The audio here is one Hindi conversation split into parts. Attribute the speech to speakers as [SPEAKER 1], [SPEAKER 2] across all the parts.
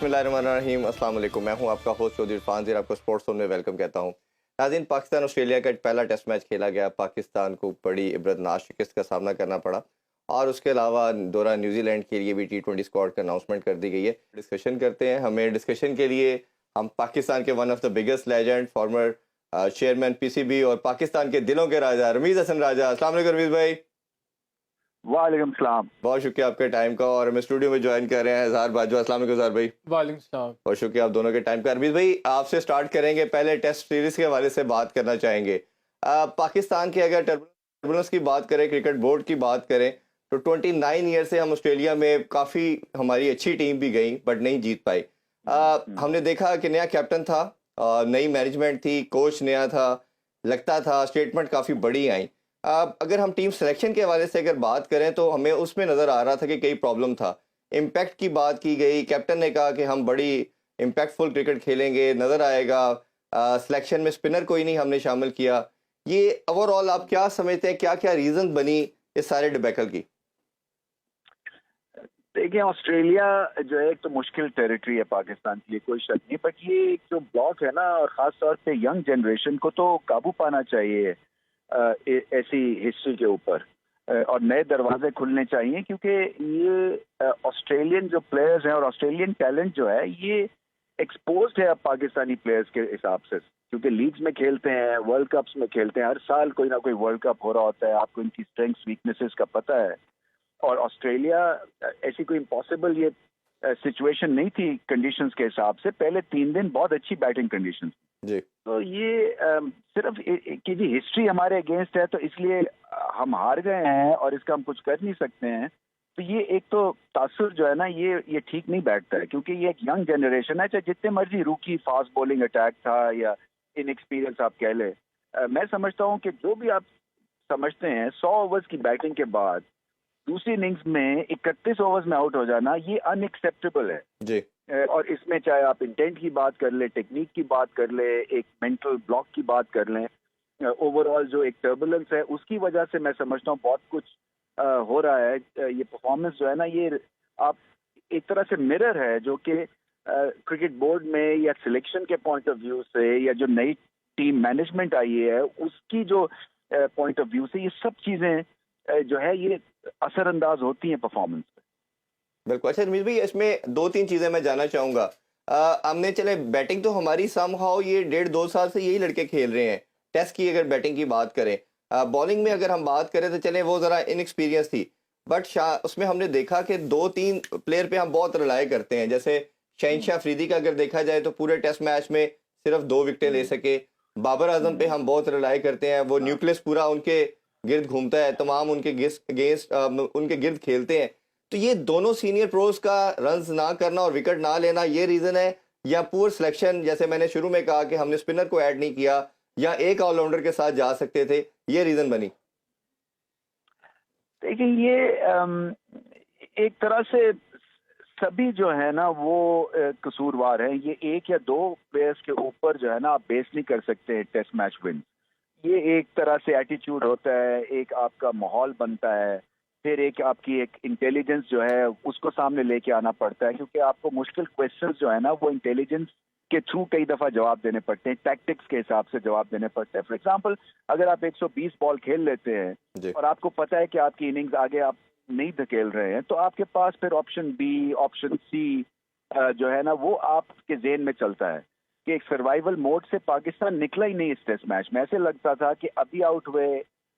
[SPEAKER 1] बिस्मिल्लाहिर्रहमानिर्रहीम, अस्सलाम वालेकुम। मैं हूं आपका होस्ट चौधरी इरफान ज़ीर, आपको स्पोर्ट्स जोन में वेलकम कहता हूं। नाज़रीन, पाकिस्तान ऑस्ट्रेलिया का पहला टेस्ट मैच खेला गया। पाकिस्तान को बड़ी इबरतनाक शिकस्त का सामना करना पड़ा और उसके अलावा दौरान न्यूजीलैंड के लिए भी T20 स्क्वाड का अनाउंसमेंट कर दी गई है। डिस्कशन करते हैं। हमें डिस्कशन के लिए हम पाकिस्तान के one of the biggest legend, former chairman PCB और पाकिस्तान के दिलों के राजा रमीज़ हसन राजा, अस्सलाम वालेकुम रमीज़ भाई।
[SPEAKER 2] वालेकुम सलाम।
[SPEAKER 1] बहुत शुक्रिया आपके टाइम का। और हमें स्टूडियो में ज्वाइन कर रहे हैं इजहार बाजवा। अस्सलाम वालेकुम इजहार भाई।
[SPEAKER 3] वालेकुम सलाम।
[SPEAKER 1] और शुक्रिया आप दोनों के टाइम का। अरबीज भाई, आपसे स्टार्ट करेंगे। पहले टेस्ट सीरीज के हवाले से बात करना चाहेंगे। पाकिस्तान की अगर टर्बुलेंस की बात करें, क्रिकेट बोर्ड की बात करें, तो 29 ईयर से हम ऑस्ट्रेलिया में काफ़ी हमारी अच्छी टीम भी गई बट नहीं जीत पाई। हमने देखा कि नया कैप्टन था, नई मैनेजमेंट थी, कोच नया था, लगता था स्टेटमेंट काफ़ी बड़ी आई। अगर हम टीम सिलेक्शन के हवाले से अगर बात करें तो हमें उसमें नज़र आ रहा था कि कई प्रॉब्लम था। इम्पैक्ट की बात की गई, कैप्टन ने कहा कि हम बड़ी इम्पैक्टफुल क्रिकेट खेलेंगे, नज़र आएगा। सिलेक्शन में स्पिनर कोई नहीं हमने शामिल किया। ये ओवरऑल आप क्या समझते हैं, क्या क्या रीज़न बनी इस सारे डिबैकल की?
[SPEAKER 2] देखिए, ऑस्ट्रेलिया जो है एक तो मुश्किल टेरिटरी है पाकिस्तान के लिए, कोई शक नहीं, बट ये एक जो ब्लॉक है ना, और ख़ास तौर पे यंग जनरेशन को तो काबू पाना चाहिए ऐसी हिस्ट्री के ऊपर, और नए दरवाजे खुलने चाहिए, क्योंकि ये ऑस्ट्रेलियन जो प्लेयर्स हैं और ऑस्ट्रेलियन टैलेंट जो है ये एक्सपोज्ड है अब पाकिस्तानी प्लेयर्स के हिसाब से, क्योंकि लीग्स में खेलते हैं, वर्ल्ड कप्स में खेलते हैं, हर साल कोई ना कोई वर्ल्ड कप हो रहा होता है, आपको इनकी स्ट्रेंथ्स वीकनेसेस का पता है। और ऑस्ट्रेलिया ऐसी कोई इम्पॉसिबल ये सिचुएशन नहीं थी कंडीशंस के हिसाब से। पहले 3 दिन बहुत अच्छी बैटिंग कंडीशंस,
[SPEAKER 1] जी।
[SPEAKER 2] तो ये सिर्फ कि जी हिस्ट्री हमारे अगेंस्ट है तो इसलिए हम हार गए हैं और इसका हम कुछ कर नहीं सकते हैं। तो ये एक तो तासुर जो है ना, ये ठीक नहीं बैठता है, क्योंकि ये एक यंग जनरेशन है, चाहे जितने मर्जी रूकी फास्ट बॉलिंग अटैक था या इनएक्सपीरियंस आप कह ले। मैं समझता हूँ कि जो भी आप समझते हैं 100 ओवर्स की बैटिंग के बाद दूसरी इनिंग्स में 31 ओवर्स में आउट हो जाना, ये अनएक्सेप्टेबल है।
[SPEAKER 1] जी।
[SPEAKER 2] और इसमें चाहे आप इंटेंट की बात कर ले, टेक्निक की बात कर ले, एक मेंटल ब्लॉक की बात कर लें, ओवरऑल जो एक टर्बुलेंस है उसकी वजह से मैं समझता हूँ बहुत कुछ हो रहा है। ये परफॉर्मेंस जो है ना, ये आप एक तरह से मिरर है जो कि क्रिकेट बोर्ड में या सिलेक्शन के पॉइंट ऑफ व्यू से या जो नई टीम मैनेजमेंट आई है उसकी जो पॉइंट ऑफ व्यू से, ये सब चीज़ें जो है ये असरअंदाज होती हैं परफॉर्मेंस पे।
[SPEAKER 1] बिल्कुल। अच्छा रमीज भाई, इसमें 2-3 चीज़ें मैं जानना चाहूँगा। हमने चले बैटिंग तो हमारी समहाउ ये 1.5-2 साल से यही लड़के खेल रहे हैं। टेस्ट की अगर बैटिंग की बात करें, बॉलिंग में अगर हम बात करें तो चले वो ज़रा इनएक्सपीरियंस थी, बट उसमें हमने देखा कि 2-3 प्लेयर पे हम बहुत रिलाय करते हैं। जैसे शहनशाह अफरीदी का अगर देखा जाए तो पूरे टेस्ट मैच में सिर्फ 2 विकेटें ले सके। बाबर आजम पे हम बहुत रिलाय करते हैं, वो न्यूक्लियस पूरा उनके गिर्द घूमता है, तमाम उनके अगेंस्ट उनके गिर्द खेलते हैं। तो ये दोनों सीनियर प्रोज का रन्स ना करना और विकेट ना लेना, ये रीजन है, या पुअर सिलेक्शन, जैसे मैंने शुरू में कहा कि हमने स्पिनर को ऐड नहीं किया या एक ऑलराउंडर के साथ जा सकते थे, ये रीजन बनी?
[SPEAKER 2] देखिए, ये एक तरह से सभी जो है ना वो कसूरवार हैं। ये एक या दो प्लेयर्स के ऊपर जो है ना आप बेस नहीं कर सकते टेस्ट मैच विन। ये एक तरह से एटीट्यूड होता है, एक आपका माहौल बनता है, फिर एक आपकी एक इंटेलिजेंस जो है उसको सामने लेके आना पड़ता है, क्योंकि आपको मुश्किल क्वेश्चंस जो है ना वो इंटेलिजेंस के थ्रू कई दफ़ा जवाब देने पड़ते हैं, टैक्टिक्स के हिसाब से जवाब देने पड़ते हैं। फॉर एग्जांपल, अगर आप 120 बॉल खेल लेते हैं और आपको पता है कि आपकी इनिंग्स आगे आप नहीं धकेल रहे हैं, तो आपके पास फिर ऑप्शन बी, ऑप्शन सी जो है ना वो आपके जेहन में चलता है कि एक सर्वाइवल मोड से पाकिस्तान निकला ही नहीं इस टेस्ट मैच में। ऐसे लगता था कि अभी आउट हुए,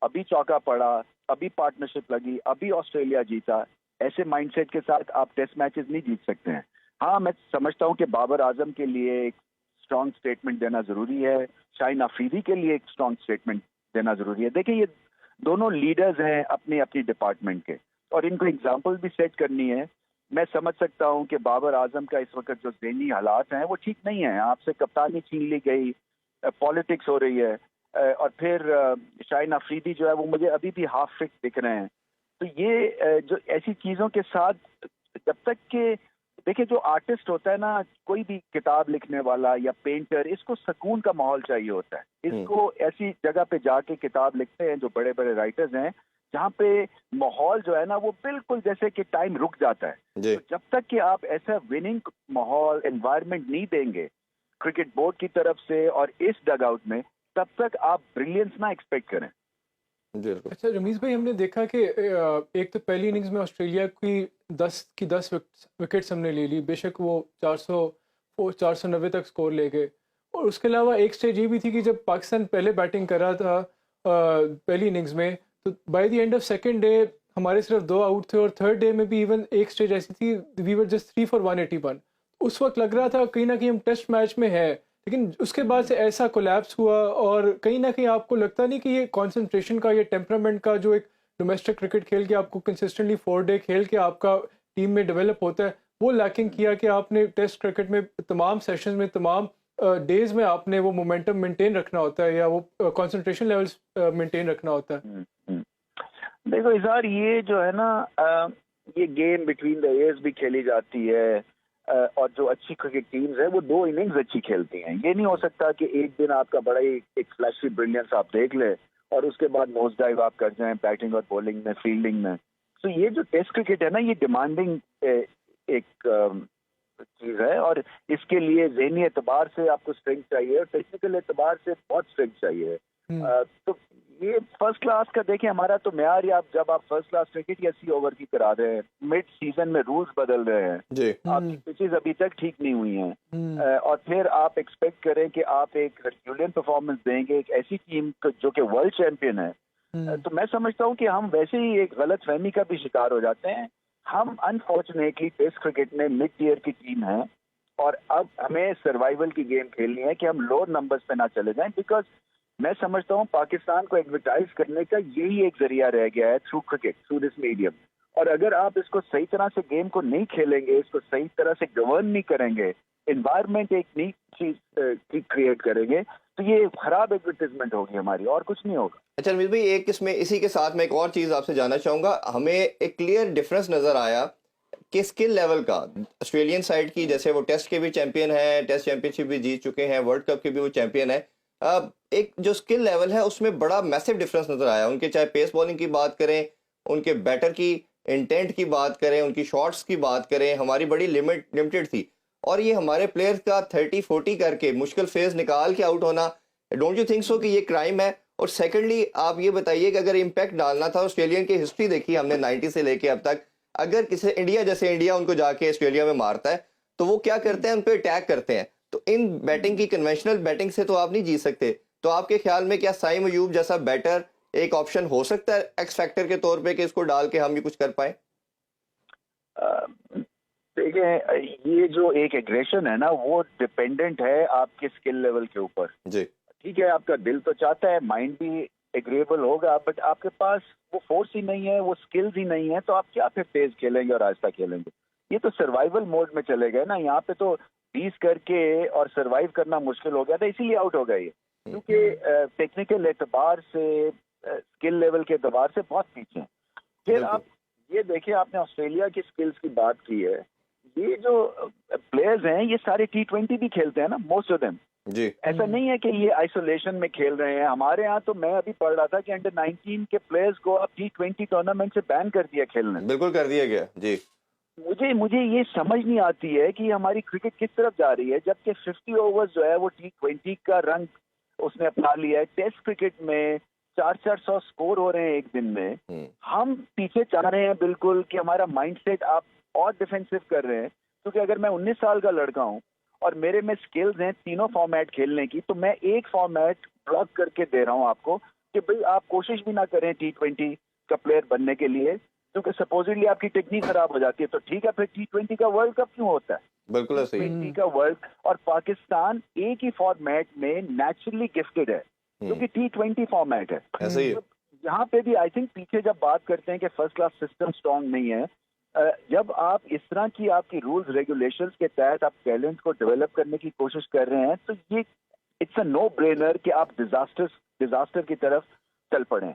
[SPEAKER 2] अभी चौका पड़ा, अभी पार्टनरशिप लगी, अभी ऑस्ट्रेलिया जीता। ऐसे माइंडसेट के साथ आप टेस्ट मैचेस नहीं जीत सकते हैं। हाँ, मैं समझता हूँ कि बाबर आजम के लिए एक स्ट्रॉन्ग स्टेटमेंट देना जरूरी है, शाहीन अफरीदी के लिए एक स्ट्रॉन्ग स्टेटमेंट देना जरूरी है। देखिए, ये दोनों लीडर्स हैं अपनी अपनी डिपार्टमेंट के, और इनको एग्जाम्पल भी सेट करनी है। मैं समझ सकता हूं कि बाबर आजम का इस वक्त जो ज़हनी हालात हैं वो ठीक नहीं है। आपसे कप्तानी छीन ली गई, पॉलिटिक्स हो रही है, और फिर शाहीन अफरीदी जो है वो मुझे अभी भी हाफ फिट दिख रहे हैं। तो ये जो ऐसी चीज़ों के साथ जब तक कि देखिए, जो आर्टिस्ट होता है ना, कोई भी किताब लिखने वाला या पेंटर, इसको सुकून का माहौल चाहिए होता है। इसको ऐसी जगह पे जाके किताब लिखते हैं जो बड़े बड़े राइटर्स हैं जहाँ पे माहौल जो है ना वो बिल्कुल जैसे कि टाइम रुक जाता है।
[SPEAKER 1] जी
[SPEAKER 2] तो जब तक कि आप ऐसा विनिंग माहौल एनवायरनमेंट नहीं देंगे क्रिकेट बोर्ड की तरफ से और इस डगआउट में, तब तक आप ब्रिलियंस ना एक्सपेक्ट करें।
[SPEAKER 1] बिल्कुल।
[SPEAKER 3] अच्छा रमीज भाई, हमने देखा कि एक तो पहली इनिंग्स में ऑस्ट्रेलिया की 10 विकेट्स हमने ले ली, बेशक वो 490 तक स्कोर ले गए। और उसके अलावा एक स्टेज ये भी थी कि जब पाकिस्तान पहले बैटिंग कर रहा था पहली इनिंग्स में, तो by the end of second day हमारे सिर्फ 2 आउट थे, और थर्ड डे में भी इवन एक स्टेज ऐसी थी वी वर जस्ट 3 फॉर 181। उस वक्त लग रहा था कहीं ना कहीं हम टेस्ट मैच में है, लेकिन उसके बाद से ऐसा कोलैप्स हुआ। और कहीं ना कहीं आपको लगता नहीं कि ये कंसंट्रेशन का, ये टेम्परामेंट का जो एक डोमेस्टिक क्रिकेट खेल के आपको कंसिस्टेंटली 4 डे खेल के आपका टीम में डेवलप होता है, वो लैकिंग किया कि आपने टेस्ट क्रिकेट में तमाम सेशंस में, तमाम डेज में आपने वो मोमेंटम मेंटेन रखना होता है, या वो कंसंट्रेशन लेवल्स मेंटेन रखना होता है।
[SPEAKER 2] देखो इज़हार, ये जो है ना ये गेम बिटवीन द ईयर्स भी खेली जाती है, और जो अच्छी क्रिकेट टीम्स है वो 2 इनिंग्स अच्छी खेलती हैं। ये नहीं हो सकता कि एक दिन आपका बड़ा ही एक फ्लैशी ब्रिलियंस आप देख ले और उसके बाद नोज डाइव आप कर जाएं बैटिंग और बॉलिंग में, फील्डिंग में। तो ये जो टेस्ट क्रिकेट है ना, ये डिमांडिंग एक चीज है, और इसके लिए ज़हनी एतबार से आपको स्ट्रेंथ चाहिए और टेक्निकल एतबार से बहुत स्ट्रेंथ चाहिए। तो ये फर्स्ट क्लास का देखें, हमारा तो म्यार, या जब आप फर्स्ट क्लास क्रिकेट या 80 ओवर की करा रहे हैं, मिड सीजन में रूल्स बदल रहे हैं,
[SPEAKER 1] जी
[SPEAKER 2] आपकी पिचेस अभी तक ठीक नहीं हुई हैं, और फिर आप एक्सपेक्ट करें कि आप एक हरक्यूलियन परफॉर्मेंस देंगे एक ऐसी टीम जो कि वर्ल्ड चैंपियन है, तो मैं समझता हूँ कि हम वैसे ही एक गलत फहमी का भी शिकार हो जाते हैं। हम अनफॉर्चुनेटली टेस्ट क्रिकेट में मिड ईयर की टीम है, और अब हमें सर्वाइवल की गेम खेलनी है कि हम लोअर नंबर्स पे ना चले जाएं, बिकॉज मैं समझता हूँ पाकिस्तान को एडवर्टाइज करने का यही एक जरिया रह गया है through cricket, through this medium. और अगर आप इसको सही तरह से गेम को नहीं खेलेंगे, इसको सही तरह से गवर्न नहीं करेंगे, एनवायरनमेंट एक नई चीज क्रिएट करेंगे, तो ये खराब एडवर्टाइजमेंट होगी हमारी, और कुछ नहीं होगा।
[SPEAKER 1] अच्छा रमीज भाई, एक इसमें इसी के साथ मैं एक और चीज़ आपसे जानना चाहूँगा। हमें एक क्लियर डिफरेंस नज़र आया कि स्किल लेवल का ऑस्ट्रेलियन साइड की, जैसे वो टेस्ट के भी चैंपियन है, टेस्ट चैंपियनशिप भी जीत चुके हैं, वर्ल्ड कप के भी वो चैंपियन है, एक जो स्किल लेवल है उसमें बड़ा मैसिव डिफरेंस नज़र आया। उनके चाहे पेस बॉलिंग की बात करें, उनके बैटर की इंटेंट की बात करें, उनकी शॉट्स की बात करें, हमारी बड़ी लिमिटेड थी। और ये हमारे प्लेयर्स का 30-40 करके मुश्किल फेज निकाल के आउट होना, डोंट यू थिंक सो कि ये क्राइम है? और सेकेंडली आप ये बताइए कि अगर इम्पैक्ट डालना था, ऑस्ट्रेलियन की हिस्ट्री देखी हमने 90 से लेके अब तक, अगर किसी इंडिया जैसे इंडिया उनको जाके ऑस्ट्रेलिया में मारता है तो वो क्या करते हैं, उन पर अटैक करते हैं। तो इन बैटिंग की, कन्वेंशनल बैटिंग से तो आप नहीं जीत सकते। तो आपके ख्याल में क्या साइम अयूब जैसा बैटर एक ऑप्शन हो सकता है एक्स फैक्टर के तौर पे कि इसको डाल के हम भी कुछ कर पाए?
[SPEAKER 2] देखिए, ये जो एक एग्रेशन है ना, वो डिपेंडेंट है आपके स्किल लेवल के ऊपर।
[SPEAKER 1] जी
[SPEAKER 2] ठीक है, आपका दिल तो चाहता है, माइंड भी एग्रेबल होगा, बट आपके पास वो फोर्स ही नहीं है, वो स्किल्स ही नहीं है, तो आप क्या फिर तेज खेलेंगे और आहिस्ता खेलेंगे? ये तो सर्वाइवल मोड में चले गए ना। यहाँ पे तो 20 करके और सर्वाइव करना मुश्किल हो गया था, इसीलिए आउट हो गए, क्योंकि टेक्निकल एतबार से, स्किल लेवल के एतबार से बहुत पीछे हैं। फिर आप ये देखिए, आपने ऑस्ट्रेलिया की स्किल्स की बात की है, ये जो प्लेयर्स हैं ये सारे T20 भी खेलते हैं ना, मोस्ट ऑफ देम।
[SPEAKER 1] जी
[SPEAKER 2] ऐसा नहीं है कि ये आइसोलेशन में खेल रहे हैं। हमारे यहाँ तो मैं अभी पढ़ रहा था कि अंडर 19 के प्लेयर्स को अब T20 टूर्नामेंट से बैन कर दिया खेलने।
[SPEAKER 1] बिल्कुल कर दिया गया जी।
[SPEAKER 2] मुझे ये समझ नहीं आती है कि हमारी क्रिकेट किस तरफ जा रही है, जबकि 50 ओवर्स जो है वो T20 का रंग उसने अपना लिया है। टेस्ट क्रिकेट में 400 स्कोर हो रहे हैं एक दिन में। हम पीछे चाह रहे हैं बिल्कुल कि हमारा माइंडसेट आप और डिफेंसिव कर रहे हैं, क्योंकि अगर मैं 19 साल का लड़का हूं और मेरे में स्किल्स हैं तीनों फॉर्मेट खेलने की, तो मैं एक फॉर्मेट ब्लॉक करके दे रहा हूं आपको कि भाई आप कोशिश भी ना करें T20 का प्लेयर बनने के लिए, क्योंकि सपोजिटली आपकी टेक्निक खराब हो जाती है। तो ठीक है, फिर T20 का वर्ल्ड कप क्यों होता है?
[SPEAKER 1] बिल्कुल सही।
[SPEAKER 2] T20 का वर्ल्ड, और पाकिस्तान एक ही फॉर्मेट में नेचुरली गिफ्टेड है, क्योंकि T20 फॉर्मेट है।
[SPEAKER 1] ऐसा ही है।
[SPEAKER 2] तो यहाँ पे भी आई थिंक पीछे जब बात करते हैं कि फर्स्ट क्लास सिस्टम स्ट्रांग नहीं है, जब आप इस तरह की आपकी रूल्स रेगुलेशंस के तहत आप टैलेंट को डेवलप करने की कोशिश कर रहे हैं, तो ये इट्स अ नो ब्रेनर कि आप डिजास्टर की तरफ चल पड़े।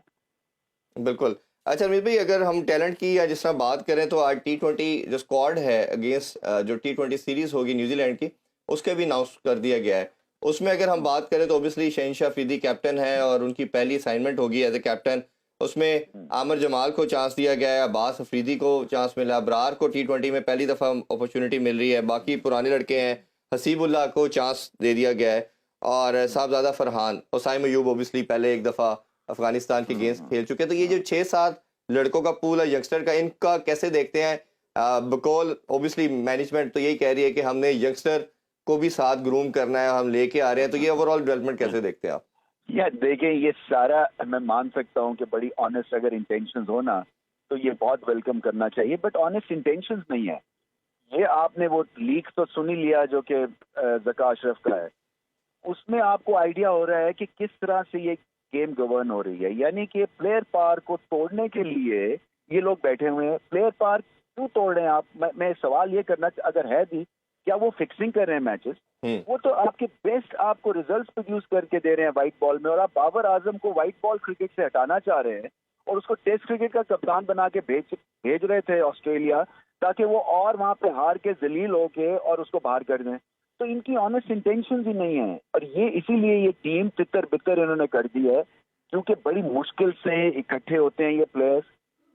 [SPEAKER 1] बिल्कुल। अच्छा रमीज भाई, अगर हम टैलेंट की या जिस तरह बात करें तो आज T20 जो स्क्वाड है अगेंस्ट जो T20 सीरीज होगी न्यूजीलैंड की, उसके भी अनाउंस कर दिया गया है। उसमें अगर हम बात करें तो ऑब्वियसली शहनशाह अफरीदी कैप्टन है और उनकी पहली असाइनमेंट होगी एज ए कैप्टन उसमें आमिर जमाल को चांस दिया गया है, अब्बास अफरीदी को चांस मिला, अबरार को T20 में पहली दफ़ा अपॉर्चुनिटी मिल रही है, बाकी पुराने लड़के हैं, हसीबुल्लाह को चांस दे दिया गया है, और साहबजादा फरहान, हुसैन अयूब ओबियसली पहले एक दफ़ा अफगानिस्तान के अगेंस्ट खेल चुके हैं। तो ये जो 6-7 लड़कों का पूल है यंगस्टर का, इनका कैसे देखते हैं? बकौल ओबियसली मैनेजमेंट तो यही कह रही है कि हमने यंगस्टर को भी साथ ग्रूम करना है, हम लेके आ रहे हैं, तो ये ओवरऑल डेवलपमेंट कैसे देखते हैं आप?
[SPEAKER 2] या देखें, ये सारा मैं मान सकता हूँ कि बड़ी ऑनेस्ट अगर इंटेंशंस हो ना तो ये बहुत वेलकम करना चाहिए, बट ऑनेस्ट इंटेंशंस नहीं है ये। आपने वो लीक तो सुन ही लिया जो कि ज़का अशरफ का है, उसमें आपको आइडिया हो रहा है कि किस तरह से ये गेम गवर्न हो रही है। यानी कि प्लेयर पार को तोड़ने के लिए ये लोग बैठे हुए हैं। प्लेयर पार क्यों तोड़ रहे हैं आप? मैं सवाल ये करना, अगर है भी, क्या वो फिक्सिंग कर रहे हैं मैचेस? वो तो आपके बेस्ट आपको रिजल्ट्स प्रोड्यूस करके दे रहे हैं व्हाइट बॉल में, और आप बाबर आजम को व्हाइट बॉल क्रिकेट से हटाना चाह रहे हैं और उसको टेस्ट क्रिकेट का कप्तान बना के भेज रहे थे ऑस्ट्रेलिया, ताकि वो और वहां पे हार के जलील होके और उसको बाहर कर दें। तो इनकी ऑनेस्ट इंटेंशन ही नहीं है, और ये इसीलिए ये टीम तितर बितर इन्होंने कर दी है, क्योंकि बड़ी मुश्किल से इकट्ठे होते हैं ये प्लेयर्स,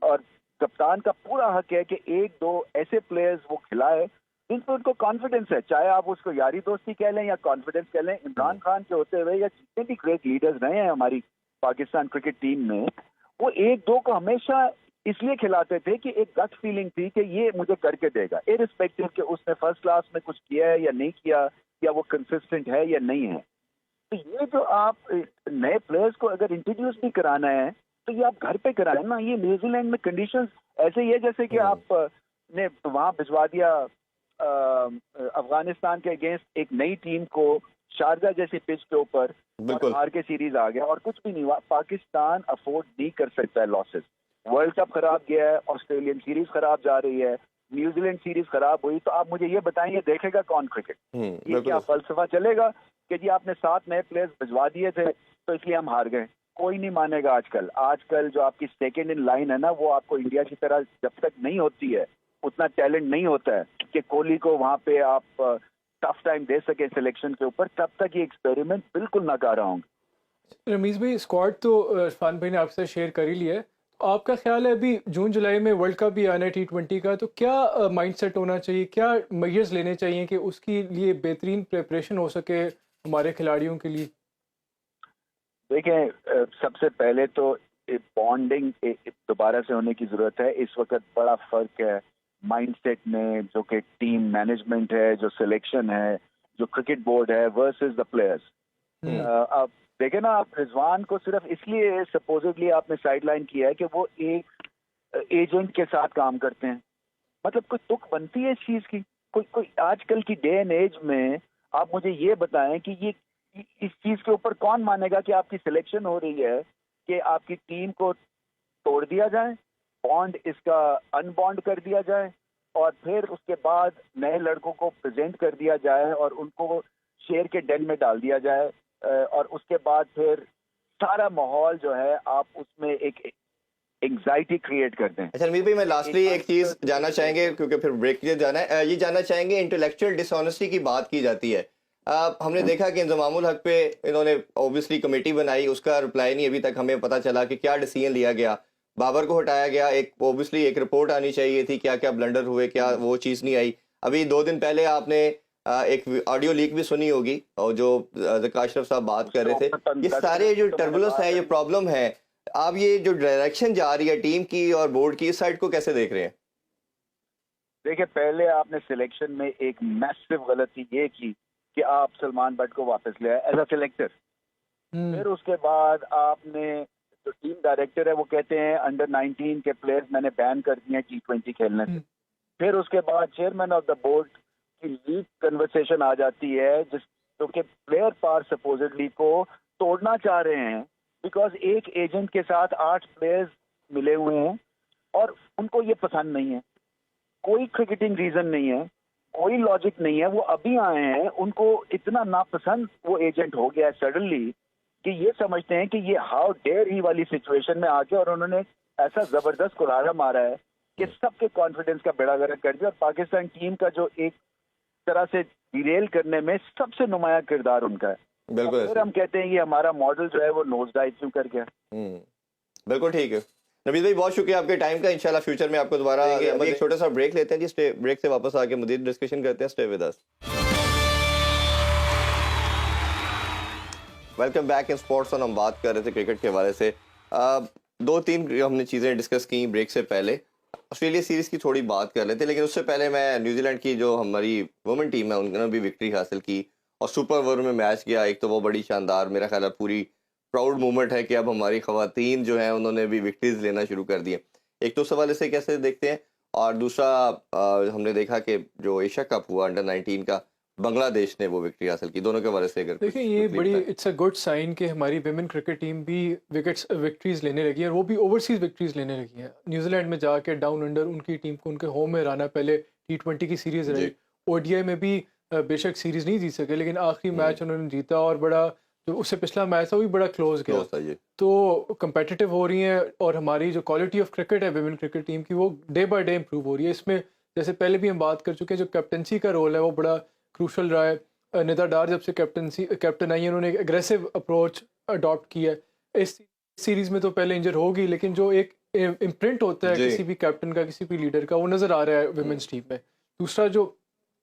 [SPEAKER 2] और कप्तान का पूरा हक है कि एक दो ऐसे प्लेयर्स वो खिलाए जिन पर उनको कॉन्फिडेंस है, चाहे आप उसको यारी दोस्ती कह लें या कॉन्फिडेंस कह लें। इमरान खान के होते हुए या जितने भी ग्रेट लीडर्स रहे हैं हमारी पाकिस्तान क्रिकेट टीम में, वो एक दो को हमेशा इसलिए खिलाते थे कि एक गट फीलिंग थी कि ये मुझे करके देगा, इररिस्पेक्टिव कि उसने फर्स्ट क्लास में कुछ किया है या नहीं किया, या वो कंसिस्टेंट है या नहीं है। तो ये जो आप नए प्लेयर्स को अगर इंट्रोड्यूस भी कराना है तो ये आप घर पे कराएं ना। ये न्यूजीलैंड में कंडीशंस ऐसे ही है जैसे कि आप ने वहां भिजवा दिया अफगानिस्तान के अगेंस्ट एक नई टीम को शारजा जैसी पिच के ऊपर, और हार के सीरीज आ गया और कुछ भी नहीं हुआ। पाकिस्तान अफोर्ड नहीं कर सकता है लॉसेस। वर्ल्ड कप खराब गया है, ऑस्ट्रेलियन सीरीज खराब जा रही है, न्यूजीलैंड सीरीज खराब हुई, तो आप मुझे ये बताएं, ये देखेगा कौन क्रिकेट? ये क्या फलसफा चलेगा कि जी आपने 7 नए प्लेयर्स भिजवा दिए थे तो इसलिए हम हार गए? कोई नहीं मानेगा। आजकल जो आपकी सेकेंड इन लाइन है ना, वो आपको इंडिया की तरह जब तक नहीं होती है, उतना टैलेंट नहीं होता है कि कोहली को वहां पे आप टफ टाइम दे सके सिलेक्शन के ऊपर, तब तक ये एक्सपेरिमेंट बिल्कुल नाकारा होंगे।
[SPEAKER 3] रमीज भाई, स्क्वाड तो इरफान भाई ने आपसे शेयर कर ही लिया है, तो आपका ख्याल है अभी जून जुलाई में वर्ल्ड कप भी आना है T20 का, तो क्या माइंडसेट होना चाहिए, क्या मेजर्स लेने चाहिए कि उसके लिए बेहतरीन प्रिपरेशन हो सके हमारे खिलाड़ियों के लिए?
[SPEAKER 2] देखें, सबसे पहले तो बॉन्डिंग दोबारा से होने की जरूरत है। इस वक्त बड़ा फर्क है माइंडसेट में, जो कि टीम मैनेजमेंट है, जो सिलेक्शन है, जो क्रिकेट बोर्ड है, वर्सेस द प्लेयर्स। अब देखें ना, आप रिजवान को सिर्फ इसलिए सपोजिटली आपने साइडलाइन किया है कि वो एक एजेंट के साथ काम करते हैं। मतलब कोई तुक बनती है इस चीज की? कोई आजकल की डे एंड एज में आप मुझे ये बताएं कि ये इस चीज के ऊपर कौन मानेगा कि आपकी सिलेक्शन हो रही है कि आपकी टीम को तोड़ दिया जाए, बॉन्ड इसका अनबॉन्ड कर दिया जाए, और फिर उसके बाद नए लड़कों को प्रेजेंट कर दिया जाए और उनको शेर के डेन में डाल दिया जाए, और उसके बाद फिर सारा माहौल जो है आप उसमें एक एंग्जाइटी क्रिएट कर दें।
[SPEAKER 1] अच्छा रणवीर भाई, मैं लास्टली एक चीज जानना चाहेंगे, क्योंकि फिर ब्रेक के लिए जाना है, ये जानना चाहेंगे, इंटेलेक्चुअल डिसऑनेस्टी की बात की जाती है। हमने देखा कि इंजमामुल हक पे इन्होंने ओबियसली कमेटी बनाई, उसका रिप्लाई नहीं अभी तक हमें पता चला कि क्या डिसीजन लिया गया। बाबर को हटाया गया, एक ओबियसली एक रिपोर्ट आनी चाहिए थी, क्या क्या ब्लंडर हुए, क्या वो चीज़ नहीं आई। अभी 2 दिन पहले आपने एक ऑडियो लीक भी सुनी होगी, और जो ज़का अशरफ साहब बात कर रहे थे, ये सारे जो टर्बुलेंस है, ये प्रॉब्लम है, आप ये जो डायरेक्शन जा रही है टीम की और बोर्ड की, इस साइड को कैसे देख रहे हैं?
[SPEAKER 2] देखिए, पहले आपने सिलेक्शन में एक मैसिव गलती ये की कि आप सलमान बट को वापस ले आए एज अ सिलेक्टर। फिर उसके बाद आपने जो टीम डायरेक्टर है वो कहते हैं अंडर 19 के प्लेयर्स मैंने बैन कर दिए हैं T20 खेलने से। फिर उसके बाद चेयरमैन ऑफ द बोर्ड की लीग कन्वर्सेशन आ जाती है, जिस जो कि प्लेयर पार सपोजिटली को तोड़ना चाह रहे हैं, बिकॉज एक एजेंट के साथ 8 प्लेयर्स मिले हुए हैं और उनको ये पसंद नहीं है। कोई क्रिकेटिंग रीजन नहीं है, कोई लॉजिक नहीं है, वो अभी आए हैं, उनको इतना नापसंद वो एजेंट हो गया है सडनली कि ये समझते हैं कि ये हाउ डेयर ही वाली सिचुएशन में आके, और उन्होंने ऐसा जबरदस्त कुल्हाड़ा मारा है कि सबके कॉन्फिडेंस का बेड़ा गर्क कर दिया, और पाकिस्तान टीम का जो एक तरह से डिरेल करने में सबसे नुमाया किरदार उनका है।
[SPEAKER 1] बिल्कुल।
[SPEAKER 2] फिर हम कहते हैं ये हमारा मॉडल जो है वो नोज डाइव क्यों कर गया।
[SPEAKER 1] बिल्कुल ठीक है। नबील भाई बहुत शुक्रिया आपके टाइम का, इंशाल्लाह फ्यूचर में आपको दोबारा अभी एक छोटा सा ब्रेक लेते हैं जी, ब्रेक से वापस आके मजीद डिस्कशन करते हैं। Stay with us. Welcome back in sports on. हम बात कर रहे थे क्रिकेट के हवाले से, दो तीन हमने चीज़ें डिस्कस की ब्रेक से पहले। ऑस्ट्रेलिया सीरीज़ की थोड़ी बात कर रहे थे, लेकिन उससे पहले मैं न्यूजीलैंड की जो हमारी वुमेन टीम है उन्होंने भी विक्ट्री हासिल की और सुपर ओवर में मैच गया। एक तो वो बड़ी शानदार, मेरा ख्याल है पूरी प्राउड मोमेंट है कि अब हमारी ख़वातीन जो हैं उन्होंने भी विक्ट्रीज लेना शुरू कर दिए। एक तो उस हवाले से कैसे देखते हैं, और दूसरा हमने देखा कि जो एशिया कप हुआ अंडर-19 का, बांग्लादेश ने वो विक्ट्री हासिल की। दोनों के हवाले से अगर
[SPEAKER 3] देखिए ये बड़ी इट्स अ गुड साइन कि हमारी विमेन क्रिकेट टीम भी विक्ट्रीज लेने लगी है, और वो भी ओवरसीज विक्ट्रीज लेने लगी है। न्यूजीलैंड में जाके डाउन अंडर उनकी टीम को उनके होम में हराना, पहले T20 की सीरीज रही, ODI में भी बेशक सीरीज नहीं जीत सके, लेकिन आखिरी मैच उन्होंने जीता, और बड़ा जो उससे पिछला मैच था वो भी बड़ा क्लोज गया। तो कंपेटिटिव हो रही हैं, और हमारी जो क्वालिटी ऑफ क्रिकेट है विमेन क्रिकेट टीम की वो डे बाय डे इंप्रूव हो रही है। इसमें जैसे पहले भी हम बात कर चुके हैं, जो कैप्टनसी का रोल है वो बड़ा क्रूशल रहा है। निदा डार जब से कैप्टन आई है, उन्होंने एक एग्रेसिव अप्रोच अडॉप्ट किया है। इस सीरीज में तो पहले इंजर होगी, लेकिन जो एक इम्प्रिंट होता है किसी भी कैप्टन का, किसी भी लीडर का, वो नज़र आ रहा है विमेंस टीम में। दूसरा जो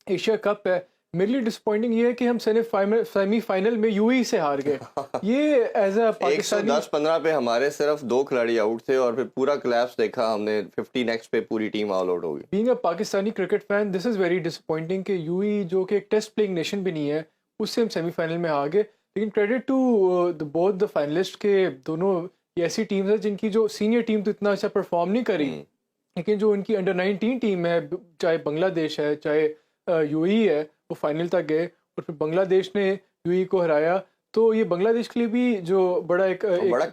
[SPEAKER 3] एशिया कप है, मेरे लिए डिसअपॉइंटिंग ये है कि हम सेमीफाइनल में यूएई से हार गए। ये एज अ पाकिस्तानी
[SPEAKER 1] 110-15 पे हमारे सिर्फ 2 खिलाड़ी आउट थे, और फिर पूरा कोलैप्स देखा हमने। 50 नेक्स्ट पे पूरी टीम ऑल आउट हो गई।
[SPEAKER 3] Being a Pakistani cricket fan, this is very disappointing कि यूएई जो कि एक टेस्ट प्लेइंग नेशन भी नहीं है, उससे हम सेमीफाइनल में आ गए। लेकिन credit to both the finalist के दोनों ऐसी टीम्स है जिनकी जो सीनियर टीम तो इतना अच्छा परफॉर्म नहीं करी, लेकिन जो उनकी अंडर-19 टीम है, चाहे बांग्लादेश है चाहे यूएई है, वो फाइनल तक गए, और फिर बांग्लादेश ने यूएई को हराया। तो ये बांग्लादेश के लिए भी जो बड़ा एक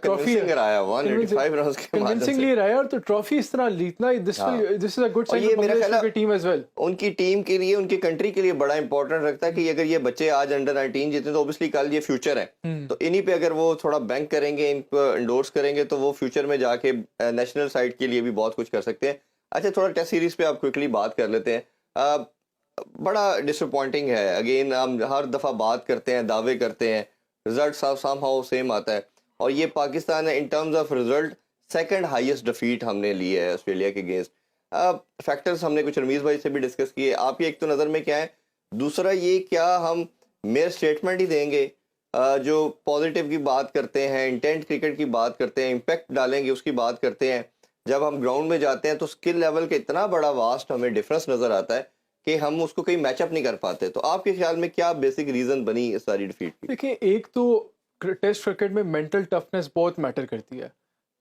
[SPEAKER 3] ट्रॉफी है,
[SPEAKER 1] 185 रन्स के माध्यम से
[SPEAKER 3] कन्विंसिंगली हराया, और तो ट्रॉफी इस तरह जीतना, this is a good sign for Bangladesh की टीम एज वेल।
[SPEAKER 1] उनकी टीम के लिए, उनकी कंट्री के लिए बड़ा इंपॉर्टेंट रखता है कि अगर ये बच्चे आज अंडर-19 जीते तो ऑब्वियसली कल ये फ्यूचर है, तो इन्हीं पे अगर वो थोड़ा बैंक करेंगे, इन पर इंडोर्स करेंगे, तो वो फ्यूचर में जाके नेशनल साइड के लिए भी बहुत कुछ कर सकते हैं। अच्छा, थोड़ा टेस्ट सीरीज पे आप क्विकली बात कर लेते हैं। बड़ा डिसअपॉइंटिंग है, अगेन हम हर दफ़ा बात करते हैं, दावे करते हैं, रिजल्ट समहाउ सेम आता है, और ये पाकिस्तान है in terms of result second highest defeat हमने ली है ऑस्ट्रेलिया के अगेंस्ट। फैक्टर्स हमने कुछ रमीज भाई से भी डिस्कस किए, आपकी एक तो नज़र में क्या है, दूसरा ये क्या हम मेयर स्टेटमेंट ही देंगे, जो पॉजिटिव की बात करते हैं, इंटेंट क्रिकेट की बात करते हैं, इम्पैक्ट डालेंगे उसकी बात करते हैं, जब हम ग्राउंड में जाते हैं तो स्किल लेवल का इतना बड़ा वास्ट हमें डिफरेंस नज़र आता है कि हम उसको कहीं मैचअप नहीं कर पाते। तो आपके ख्याल में क्या बेसिक रीजन बनी इस सारी डिफीट की?
[SPEAKER 3] देखिए, एक तो टेस्ट क्रिकेट में मेंटल टफनेस बहुत मैटर करती है।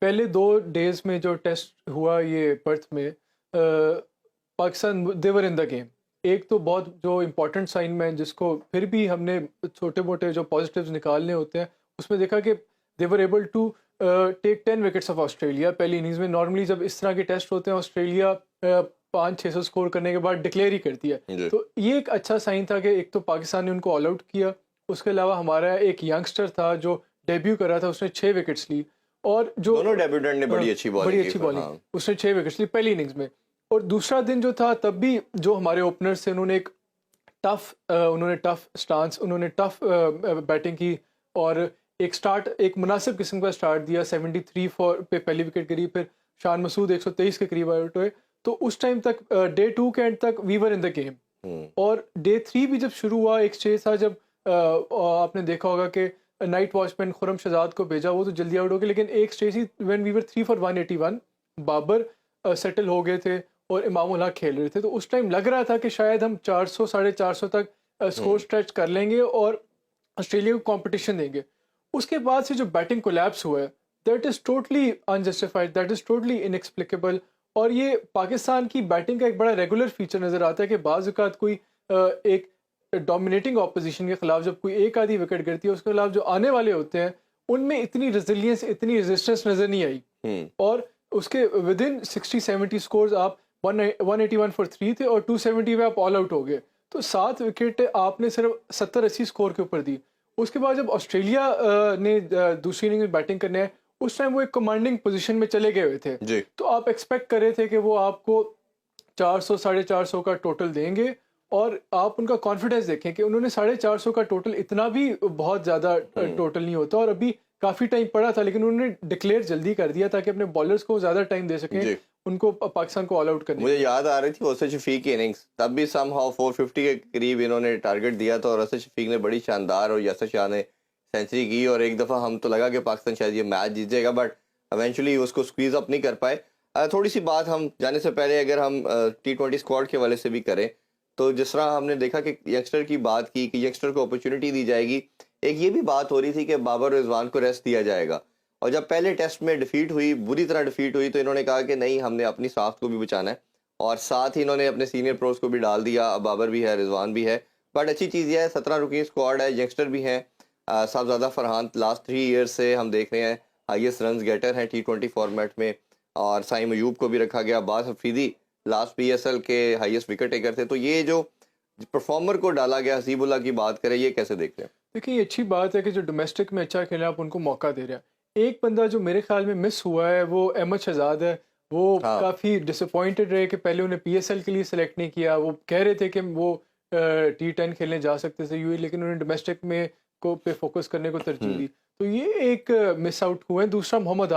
[SPEAKER 3] पहले 2 डेज में जो टेस्ट हुआ ये पर्थ में, पाकिस्तान देवर इन द गेम। एक तो बहुत जो इम्पोर्टेंट साइन में जिसको फिर भी हमने छोटे मोटे जो पॉजिटिव्स निकालने होते हैं, उसमें देखा कि they were able to take 10 wickets of Australia पहली इनिंग्स में। नॉर्मली जब इस तरह के टेस्ट होते हैं, ऑस्ट्रेलिया 500-600 स्कोर करने के बाद डिक्लेयर ही करती है। तो ये एक अच्छा साइन था कि एक तो पाकिस्तान ने उनको ऑल आउट किया, उसके अलावा हमारा एक यंगस्टर था जो डेब्यू कर रहा था, उसने 6 विकेट्स ली, और जो
[SPEAKER 1] दोनों डेब्यूटेंट ने बड़ी अच्छी बॉलिंग,
[SPEAKER 3] उसने 6 विकेट्स ली पहली इनिंग्स में। और दूसरा दिन जो था, तब भी जो हमारे ओपनर्स थे उन्होंने एक टफ स्टांस, उन्होंने टफ बैटिंग की, और एक मुनासिब किस्म का स्टार्ट दिया। 73 पे पहली विकेट गिरी, फिर शान मसूद 123 के करीब आउट हुए। तो उस टाइम तक डे 2 के एंड तक we were in the game. और डे 3 भी जब शुरू हुआ, एक स्टेज था जब आपने देखा होगा कि नाइट वॉचमैन खुरम शहजाद को भेजा, वो तो जल्दी आउट हो गए, लेकिन एक स्टेज ही when we were 3 for 181, Babar settle हो गए थे और इमाम उल हक खेल रहे थे। तो उस टाइम लग रहा था कि शायद हम 400-450 तक स्कोर स्ट्रेच कर लेंगे और ऑस्ट्रेलिया को कंपटीशन देंगे। उसके बाद से जो बैटिंग कोलैप्स हुआ है, that is totally unjustified, that is totally inexplicable. और ये पाकिस्तान की बैटिंग का एक बड़ा रेगुलर फीचर नज़र आता है कि बाज़ औक़ात कोई एक डोमिनेटिंग ऑपोजिशन के खिलाफ जब कोई एक आधी विकेट गिरती है, उसके खिलाफ जो आने वाले होते हैं उनमें इतनी रेजिलियंस, इतनी रेजिस्टेंस नज़र नहीं आई। और उसके विद इन 60-70 स्कोर्स आप 181 for 3 थे और 270 पे आप ऑल आउट हो गए। तो 7 विकेट आपने सिर्फ 70-80 स्कोर के ऊपर दी। उसके बाद जब ऑस्ट्रेलिया ने दूसरी इनिंग में बैटिंग करने आए, उस टाइम वो एक कमांडिंग पोजीशन में चले गए हुए थे
[SPEAKER 1] जी।
[SPEAKER 3] तो आप एक्सपेक्ट कर रहे थे कि वो आपको 400-450 का टोटल देंगे। और आप उनका कॉन्फिडेंस देखें कि उन्होंने 450 का टोटल, इतना भी बहुत ज़्यादा टोटल नहीं होता। और अभी काफ़ी टाइम पड़ा था, लेकिन उन्होंने डिक्लेयर जल्दी कर दिया ताकि अपने बॉलर्स को ज़्यादा टाइम दे सकें
[SPEAKER 1] जी।
[SPEAKER 3] उनको पाकिस्तान को ऑल आउट करने।
[SPEAKER 1] मुझे याद आ रही थी रशीद शफीक की इनिंग्स, तब भी समहाउ 450 के करीब इन्होंने टारगेट दिया था और रशीद शफीक ने बड़ी शानदार और यासर शाह ने सेंचुरी की और एक दफ़ा हम तो लगा कि पाकिस्तान शायद ये मैच जीत जाएगा, बट इवेंचुअली उसको स्क्वीज अप नहीं कर पाए। थोड़ी सी बात हम जाने से पहले अगर हम T20 स्क्वाड के वाले से भी करें, तो जिस तरह हमने देखा कि यंगस्टर की बात की कि यंगस्टर को अपॉर्चुनिटी दी जाएगी, एक ये भी बात हो रही थी कि बाबर रिजवान को रेस्ट दिया जाएगा, और जब पहले टेस्ट में डिफीट हुई, बुरी तरह डिफीट हुई, तो इन्होंने कहा कि नहीं, हमने अपनी साख को भी बचाना है, और साथ ही इन्होंने अपने सीनियर प्रोस को भी डाल दिया। अब बाबर भी है, रिजवान भी है, बट अच्छी चीज़ यह है 17 रुकनी स्क्वाड है, यंगस्टर भी हैं। साहबजादा फरहान लास्ट 3 ईयर्स से हम देख रहे हैं हाईएस्ट रन गेटर हैं T20 फॉर्मेट में, और साइम अयूब को भी रखा गया। अब्बास हफीदी लास्ट PSL के हाईएस्ट विकेट टेकर थे। तो ये जो परफॉर्मर को डाला गया, हसीबुल्लाह की बात करें, ये कैसे देखते हैं?
[SPEAKER 3] देखिए, ये अच्छी बात है कि जो डोमेस्टिक में अच्छा खेले आप उनको मौका दे रहे हैं। एक बंदा जो मेरे ख्याल में मिस हुआ है वो अहमद शहजाद है। वो
[SPEAKER 1] हाँ।
[SPEAKER 3] काफ़ी डिसअपॉइंटेड रहे कि पहले उन्हें PSL के लिए सिलेक्ट नहीं किया। वो कह रहे थे कि वो T10 खेलने जा सकते थे यूएई, लेकिन उन्होंने डोमेस्टिक में को पे फोकस करने को तरजीह दी। तो ये एक मिस आउट हुआ है। दूसरा मोहम्मद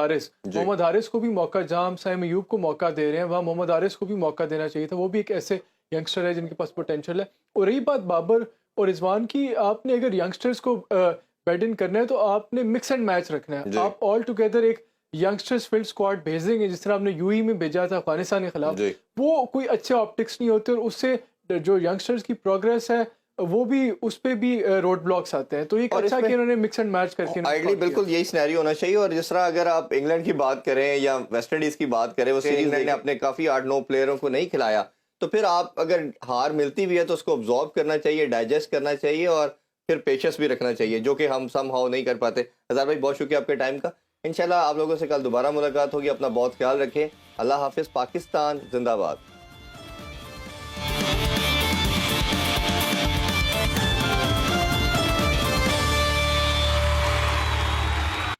[SPEAKER 3] हारिस को भी मौका, जहाँ हम साइम अयूब को मौका दे रहे हैं वहाँ मोहम्मद हारिस को भी मौका देना चाहिए था। वो भी एक ऐसे यंगस्टर है जिनके पास पोटेंशियल है। और रही बात बाबर और रिजवान की, आपने अगर यंगस्टर्स को बेड इन करना है तो आपने मिक्स एंड मैच रखना है। आप ऑल टुगेदर एक यंगस्टर्स फील्ड स्क्वाड भेज देंगे जिस तरह आपने यूएई में भेजा था अफगानिस्तान के खिलाफ, वो कोई अच्छे ऑप्टिक्स नहीं होते, और उससे जो यंगस्टर्स की प्रोग्रेस है वो भी, उस पे भी रोड ब्लॉक्स आते हैं। तो एक
[SPEAKER 1] और
[SPEAKER 3] अच्छा कि इन्होंने मिक्स एंड मैच करके
[SPEAKER 1] आइडली बिल्कुल यही सिनेरियो होना चाहिए। और जिस तरह अगर आप इंग्लैंड की बात करें या वेस्ट इंडीज की बात करें, वो सीरीज इंग्लैंड ने अपने काफी 8-9 प्लेयरों को नहीं खिलाया, तो फिर आप अगर हार मिलती भी है तो उसको ऑब्जॉर्व करना चाहिए, डाइजेस्ट करना चाहिए, और फिर पेशेंस भी रखना चाहिए, जो कि हम समहाउ नहीं कर पाते। अज़हर भाई, बहुत शुक्रिया आपके टाइम का। इंशाल्लाह आप लोगों से कल दोबारा मुलाकात होगी। अपना बहुत ख्याल रखें। अल्लाह हाफिज़। पाकिस्तान जिंदाबाद।